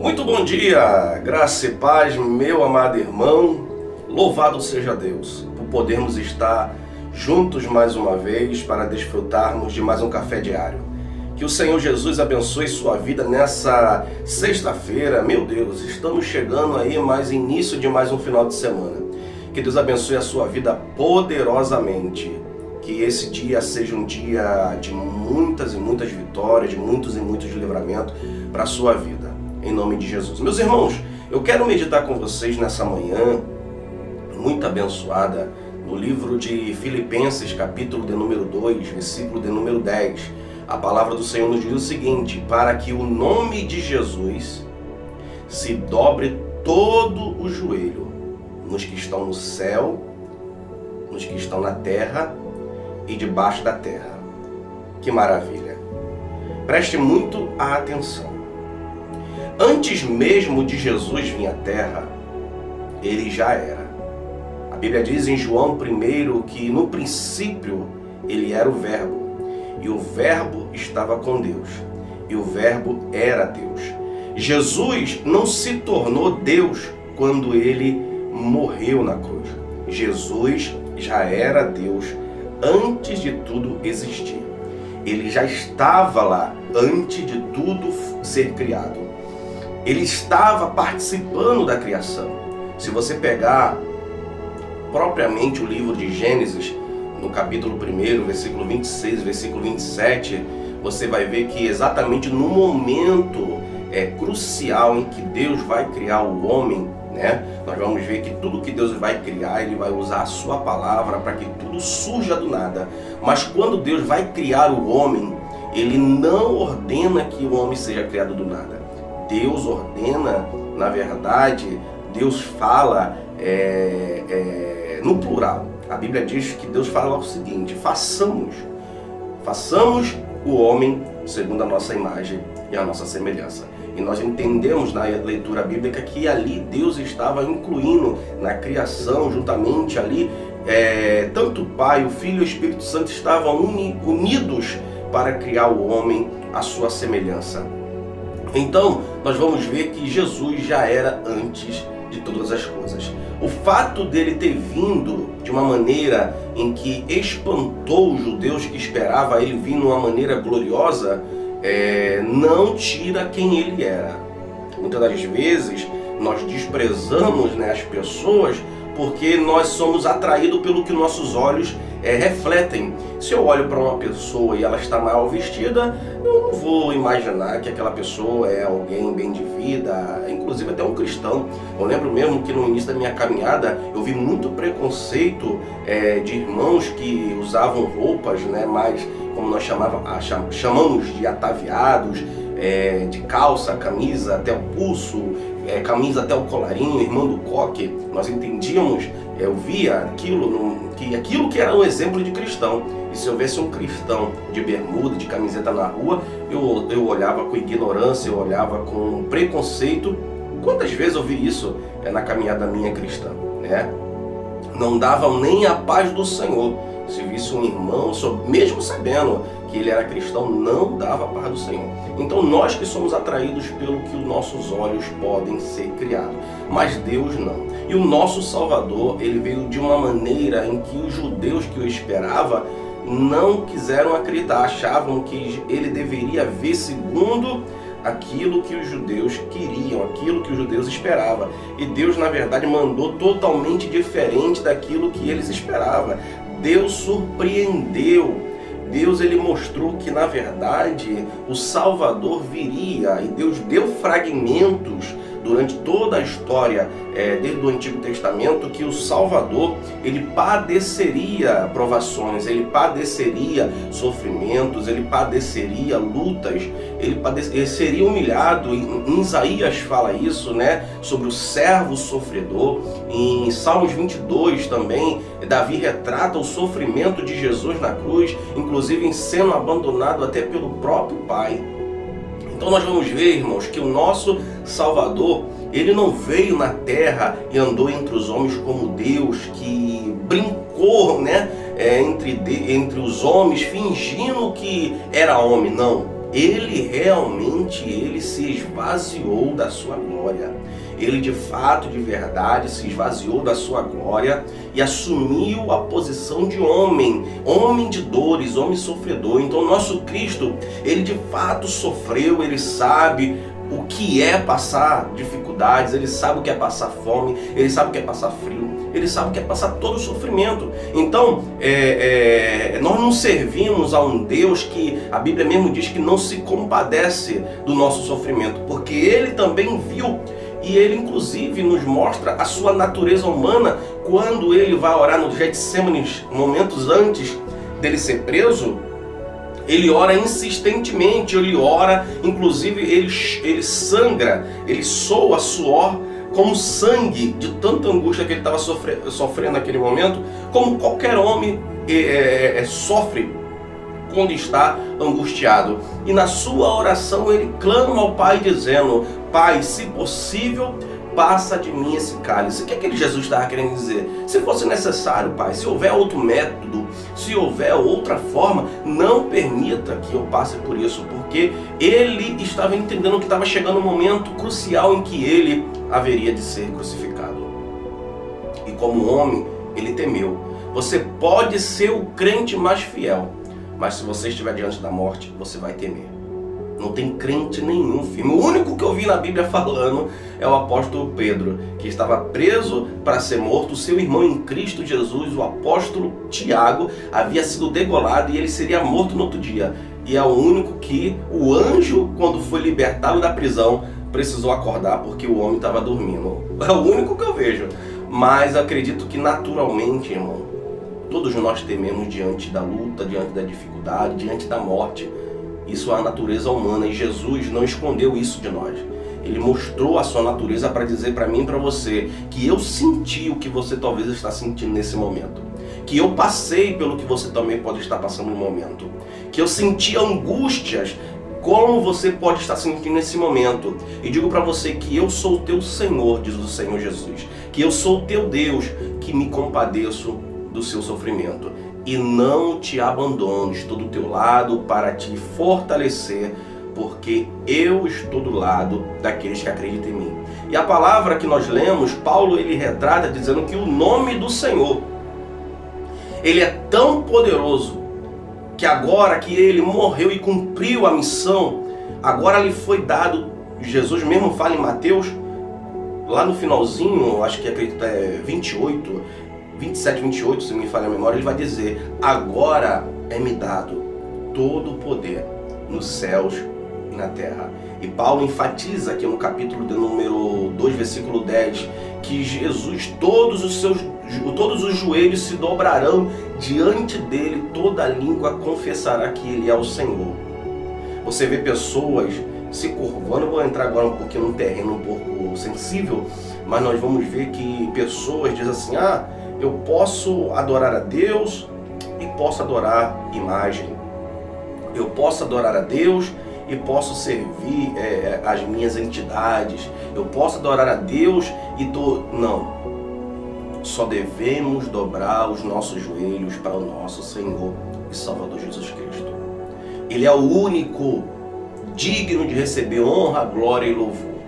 Muito bom dia, graça e paz, meu amado irmão. Louvado seja Deus por podermos estar juntos mais uma vez para desfrutarmos de mais um café diário. Que o Senhor Jesus abençoe sua vida nessa sexta-feira. Meu Deus, estamos chegando aí mais início de mais um final de semana. Que Deus abençoe a sua vida poderosamente. Que esse dia seja um dia de muitas e muitas vitórias, de muitos e muitos livramentos para a sua vida. Em nome de Jesus. Meus irmãos, eu quero meditar com vocês nessa manhã, muito abençoada, no livro de Filipenses, capítulo de número 2, versículo de número 10. A palavra do Senhor nos diz o seguinte: para que o nome de Jesus se dobre todo o joelho, nos que estão no céu, nos que estão na terra e debaixo da terra. Que maravilha! Preste muito a atenção. Antes mesmo de Jesus vir à terra, ele já era. A Bíblia diz em João 1 que no princípio ele era o Verbo, e o Verbo estava com Deus, e o Verbo era Deus. Jesus não se tornou Deus quando ele morreu na cruz. Jesus já era Deus antes de tudo existir. Ele já estava lá antes de tudo ser criado. Ele estava participando da criação. Se você pegar propriamente o livro de Gênesis, no capítulo 1, versículo 26, versículo 27, você vai ver que exatamente no momento crucial em que Deus vai criar o homem, nós vamos ver que tudo que Deus vai criar, Ele vai usar a sua palavra para que tudo surja do nada. Mas quando Deus vai criar o homem, Ele não ordena que o homem seja criado do nada. Deus ordena, na verdade, Deus fala no plural. A Bíblia diz que Deus fala o seguinte: façamos o homem segundo a nossa imagem e a nossa semelhança. E nós entendemos na leitura bíblica que ali Deus estava incluindo na criação, juntamente ali, tanto o Pai, o Filho e o Espírito Santo estavam unidos para criar o homem à sua semelhança. Então, nós vamos ver que Jesus já era antes de todas as coisas. O fato dele ter vindo de uma maneira em que espantou os judeus que esperavam ele vir de uma maneira gloriosa, não tira quem ele era. Muitas das vezes nós desprezamos as pessoas porque nós somos atraídos pelo que nossos olhos refletem. Se eu olho para uma pessoa e ela está mal vestida, eu não vou imaginar que aquela pessoa é alguém bem de vida, inclusive até um cristão. Eu lembro mesmo que no início da minha caminhada eu vi muito preconceito de irmãos que usavam roupas, mais como nós chamamos de ataviados, de calça, camisa até o pulso, camisa até o colarinho, irmão do coque. Nós entendíamos, eu via aquilo que era um exemplo de cristão. E se eu visse um cristão de bermuda, de camiseta na rua, eu olhava com ignorância, eu olhava com preconceito. Quantas vezes eu vi isso na caminhada minha cristã, Não davam nem a paz do Senhor. Se visse um irmão, mesmo sabendo que ele era cristão, não dava a paz do Senhor. Então nós que somos atraídos pelo que os nossos olhos podem ser criados, mas Deus não. E o nosso Salvador, ele veio de uma maneira em que os judeus que o esperavam não quiseram acreditar, achavam que ele deveria vir segundo aquilo que os judeus queriam, aquilo que os judeus esperavam. E Deus, na verdade, mandou totalmente diferente daquilo que eles esperavam. Deus surpreendeu. Deus, ele mostrou que, na verdade, o Salvador viria, e Deus deu fragmentos durante toda a história, desde o Antigo Testamento, que o Salvador, ele padeceria provações, ele padeceria sofrimentos, ele padeceria lutas, ele seria humilhado. Em Isaías fala isso, sobre o servo sofredor. Em Salmos 22 também, Davi retrata o sofrimento de Jesus na cruz, inclusive em sendo abandonado até pelo próprio Pai. Então nós vamos ver, irmãos, que o nosso Salvador, ele não veio na terra e andou entre os homens como Deus, que brincou entre os homens, fingindo que era homem. Não. ele realmente se esvaziou da sua glória. Ele de fato, de verdade, se esvaziou da sua glória e assumiu a posição de homem, homem de dores, homem sofredor. Então nosso Cristo, ele de fato sofreu, ele sabe o que é passar dificuldades, ele sabe o que é passar fome, ele sabe o que é passar frio, ele sabe o que é passar todo o sofrimento. Então, nós não servimos a um Deus que a Bíblia mesmo diz que não se compadece do nosso sofrimento, porque ele também viu. E ele inclusive nos mostra a sua natureza humana quando ele vai orar no Getsemane, momentos antes dele ser preso. Ele ora insistentemente, ele ora, inclusive ele sangra, ele soa suor como sangue de tanta angústia que ele estava sofrendo naquele momento, como qualquer homem sofre quando está angustiado. E na sua oração ele clama ao Pai dizendo: Pai, se possível, passa de mim esse cálice. O que aquele Jesus estava querendo dizer? Se fosse necessário, Pai, se houver outro método, se houver outra forma, não permita que eu passe por isso, porque ele estava entendendo que estava chegando um momento crucial em que ele haveria de ser crucificado. E como homem, ele temeu. Você pode ser o crente mais fiel, mas se você estiver diante da morte, você vai temer. Não tem crente nenhum, filho. O único que eu vi na Bíblia falando é o apóstolo Pedro, que estava preso para ser morto. O seu irmão em Cristo Jesus, o apóstolo Tiago, havia sido degolado e ele seria morto no outro dia. E é o único que o anjo, quando foi libertado da prisão, precisou acordar porque o homem estava dormindo. É o único que eu vejo. Mas acredito que naturalmente, irmão, todos nós tememos diante da luta, diante da dificuldade, diante da morte. Isso é a natureza humana e Jesus não escondeu isso de nós. Ele mostrou a sua natureza para dizer para mim e para você que eu senti o que você talvez está sentindo nesse momento. Que eu passei pelo que você também pode estar passando no momento. Que eu senti angústias como você pode estar sentindo nesse momento. E digo para você que eu sou o teu Senhor, diz o Senhor Jesus. Que eu sou o teu Deus, que me compadeço do seu sofrimento. E não te abandono, estou do teu lado para te fortalecer, porque eu estou do lado daqueles que acreditam em mim. E a palavra que nós lemos, Paulo ele retrata dizendo que o nome do Senhor, ele é tão poderoso, que agora que ele morreu e cumpriu a missão, agora lhe foi dado, Jesus mesmo fala em Mateus, lá no finalzinho, acho que acredito é 27, 28, se me falha a memória, ele vai dizer: agora é-me dado todo o poder nos céus e na terra. E Paulo enfatiza aqui no capítulo de número 2, versículo 10, que Jesus, todos os joelhos se dobrarão diante dele, toda língua confessará que ele é o Senhor. Você vê pessoas se curvando, vou entrar agora um pouquinho num terreno um pouco sensível, mas nós vamos ver que pessoas dizem assim: eu posso adorar a Deus e posso adorar imagem. Eu posso adorar a Deus e posso servir as minhas entidades. Eu posso adorar a Deus e Não. Só devemos dobrar os nossos joelhos para o nosso Senhor e Salvador Jesus Cristo. Ele é o único digno de receber honra, glória e louvor.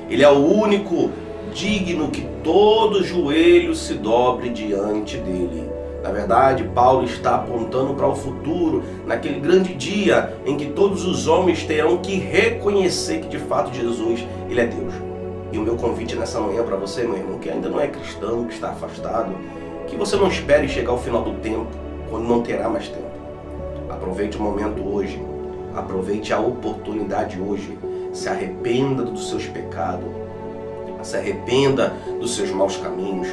Ele é o único digno que todo joelho se dobre diante dele. Na verdade, Paulo está apontando para o futuro, naquele grande dia em que todos os homens terão que reconhecer que de fato Jesus, ele é Deus. E o meu convite nessa manhã para você, meu irmão, que ainda não é cristão, que está afastado, que você não espere chegar ao final do tempo, quando não terá mais tempo. Aproveite o momento hoje, aproveite a oportunidade hoje, se arrependa dos seus pecados, se arrependa dos seus maus caminhos,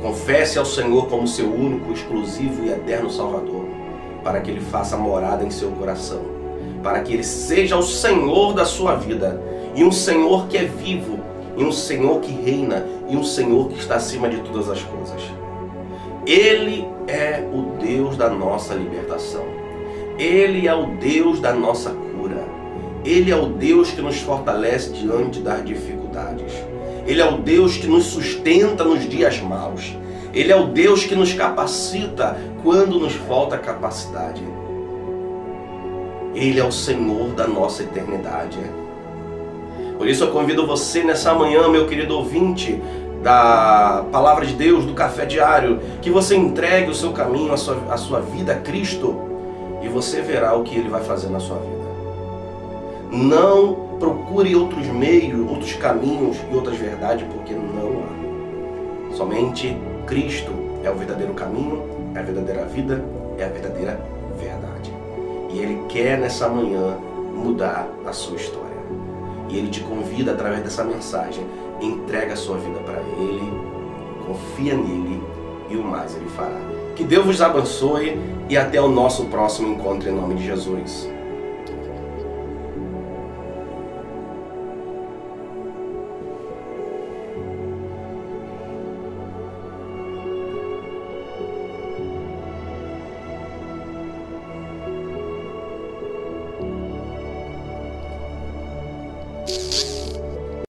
confesse ao Senhor como seu único, exclusivo e eterno Salvador, para que Ele faça morada em seu coração, para que Ele seja o Senhor da sua vida, e um Senhor que é vivo, e um Senhor que reina, e um Senhor que está acima de todas as coisas. Ele é o Deus da nossa libertação, Ele é o Deus da nossa cura, Ele é o Deus que nos fortalece diante das dificuldades. Ele é o Deus que nos sustenta nos dias maus. Ele é o Deus que nos capacita quando nos falta capacidade. Ele é o Senhor da nossa eternidade. Por isso eu convido você nessa manhã, meu querido ouvinte da Palavra de Deus, do Café Diário, que você entregue o seu caminho, a sua vida a Cristo, e você verá o que Ele vai fazer na sua vida. Não procure outros meios, outros caminhos e outras verdades, porque não há. Somente Cristo é o verdadeiro caminho, é a verdadeira vida, é a verdadeira verdade. E Ele quer nessa manhã mudar a sua história. E Ele te convida através dessa mensagem, entrega a sua vida para Ele, confia nele e o mais Ele fará. Que Deus vos abençoe e até o nosso próximo encontro em nome de Jesus. You